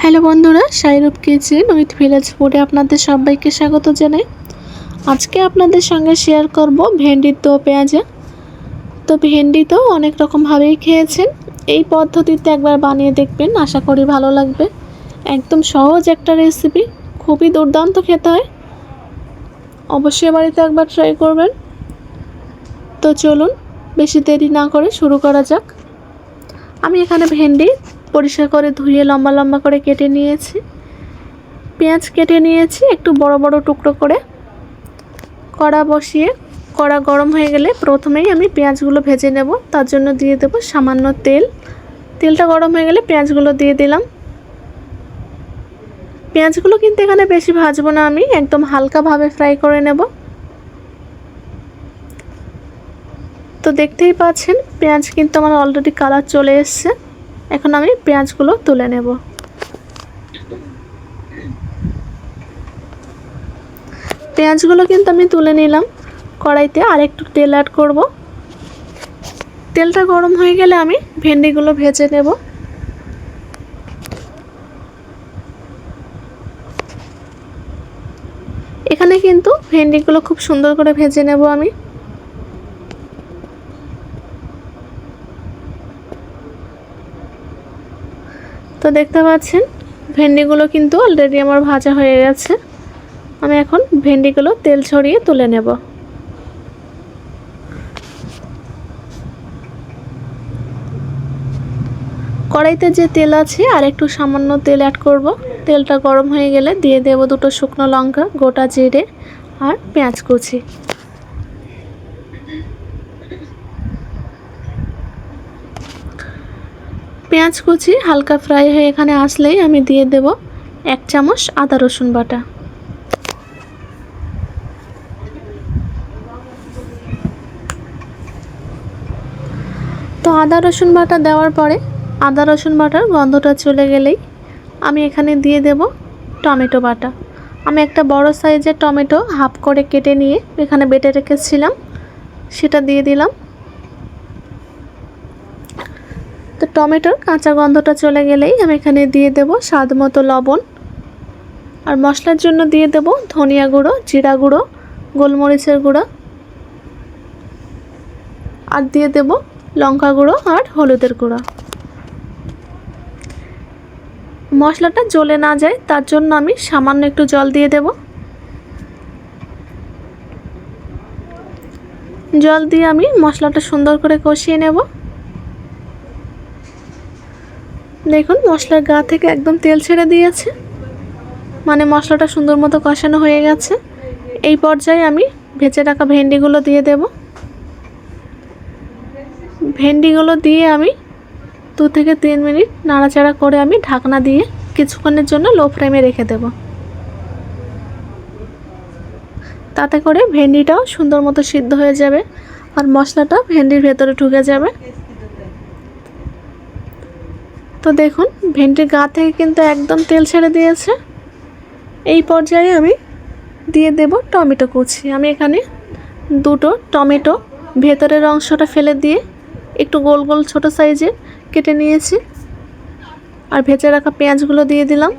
Hello বন্ধুরা, শাইরুপ kitchen with village ফুডে আপনাদের সবাইকে স্বাগত জানাই। আজকে আপনাদের সঙ্গে শেয়ার করব ভেন্ডির দো পেঁয়াজা। তো ভেন্ডি তো অনেক রকমভাবেই খেয়েছেন, এই পদ্ধতিতে একবার বানিয়ে দেখবেন, আশা করি ভালো লাগবে। একদম সহজ একটা রেসিপি, খুবই দুর্দান্ত খেতে হয়, অবশ্যই বাড়িতে একবার ট্রাই করবেন। তো চলুন বেশি দেরি না করে শুরু করা যাক। আমি এখানে ভেন্ডি পরিষ্কার করে ধুয়ে লম্বা লম্বা করে কেটে নিয়েছি। পেঁয়াজ কেটে নিয়েছি একটু বড় বড় টুকরো করে। কড়া বসিয়ে কড়া গরম হয়ে গেলে প্রথমেই আমি পেঁয়াজগুলো ভেজে নেব। তার জন্য দিয়ে দেব সামান্য তেল। তেলটা গরম হয়ে গেলে পেঁয়াজগুলো দিয়ে দিলাম। পেঁয়াজগুলো কিন্তু এখানে বেশি ভাজবো না, আমি একদম হালকাভাবে ফ্রাই করে নেব। তো দেখতেই পাচ্ছেন পেঁয়াজ কিন্তু আমার অলরেডি কালার চলে এসছে। এখন আমি পেঁয়াজগুলো তুলে নেব। পেঁয়াজগুলো কিন্তু আমি তুলে নিলাম। কড়াইতে আরেকটু তেল অ্যাড করব। তেলটা গরম হয়ে গেলে আমি ভেন্ডিগুলো ভেজে নেব। এখানে কিন্তু ভেন্ডিগুলো খুব সুন্দর করে ভেজে নেব আমি। তো দেখতে পাচ্ছেন ভেন্ডিগুলো কিন্তু অলরেডি আমার ভাজা হয়ে গেছে। আমি এখন ভেন্ডিগুলো তেল ছড়িয়ে তুলে নেব। কড়াইতে যে তেল আছে আর একটু সামান্য তেল অ্যাড করব। তেলটা গরম হয়ে গেলে দিয়ে দেব দুটো শুকনো লঙ্কা, গোটা জিরে আর পেঁয়াজ কুচি। পেঁয়াজ কুচি হালকা ফ্রাই হয়ে এখানে আসলেই আমি দিয়ে দেব 1 চামচ আদা রসুন বাটা। তো আদা রসুন বাটা দেওয়ার পরে আদা রসুন বাটার গন্ধটা চলে গেলেই আমি এখানে দিয়ে দেব টমেটো বাটা। আমি একটা বড় সাইজের টমেটো হাফ করে কেটে নিয়ে এখানে বেটে রেখেছিলাম, সেটা দিয়ে দিলাম। তো টমেটোর কাঁচা গন্ধটা চলে গেলেই আমি এখানে দিয়ে দেব স্বাদ মতো লবণ। আর মশলার জন্য দিয়ে দেব ধনিয়া গুঁড়ো, জিরা গুঁড়ো, গোলমরিচের গুঁড়ো, আর দিয়ে দেব লঙ্কা গুঁড়ো আর হলুদের গুঁড়ো। মশলাটা জ্বলে না যায় তার জন্য আমি সামান্য একটু জল দিয়ে দেব। জল দিয়ে আমি মশলাটা সুন্দর করে কষিয়ে নেব। দেখুন মশলার গা থেকে একদম তেল ছেড়ে দিয়েছে, মানে মশলাটা সুন্দর মতো কষানো হয়ে গেছে। এই পর্যায়ে আমি ভেজে রাখা ভেন্ডিগুলো দিয়ে দেব। ভেন্ডিগুলো দিয়ে আমি 2 থেকে 3 মিনিট নাড়াচাড়া করে আমি ঢাকনা দিয়ে কিছুক্ষণের জন্য লো ফ্লেমে রেখে দেব। তাতে করে ভেন্ডিটাও সুন্দর মতো সিদ্ধ হয়ে যাবে আর মশলাটা ভেন্ডির ভেতরে ঢুকে যাবে। তো দেখুন ভেন্ডির গা থেকে কিন্তু একদম তেল ছেড়ে দিয়েছে। এই পর্যায়ে আমি দিয়ে দেব টমেটো কুচি। আমি এখানে 2টো টমেটো ভেতরের অংশটা ফেলে দিয়ে একটু গোল গোল ছোট সাইজে কেটে নিয়েছি। আর ভেজে রাখা পেঁয়াজগুলো দিয়ে দিলাম।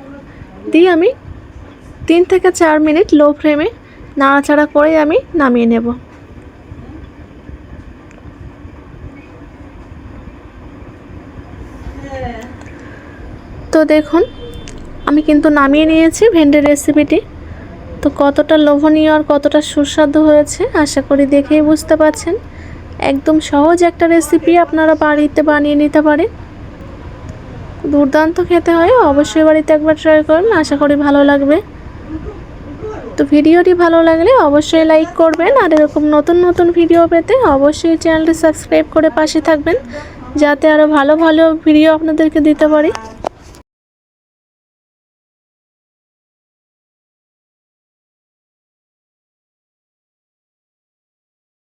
দিয়ে আমি 3 থেকে 4 মিনিট লো ফ্লেমে নাড়াচাড়া করে আমি নামিয়ে নেব। তো দেখুন আমি কিন্তু নামিয়ে নিয়েছি ভেন্ডির রেসিপিটি। তো কতটা লোভনীয় আর কতটা সুস্বাদু হয়েছে আশা করি দেখেই বুঝতে পারছেন। একদম সহজ একটা রেসিপি, আপনারা বাড়িতে বানিয়ে নিতে পারেন, দুর্দান্ত খেতে হয়। অবশ্যই বাড়িতে একবার ট্রাই করুন, আশা করি ভালো লাগবে। তো ভিডিওটি ভালো লাগলে অবশ্যই লাইক করবেন, আর এরকম নতুন নতুন ভিডিও পেতে অবশ্যই চ্যানেলটি সাবস্ক্রাইব করে পাশে থাকবেন, যাতে আরও ভালো ভালো ভিডিও আপনাদেরকে দিতে পারি।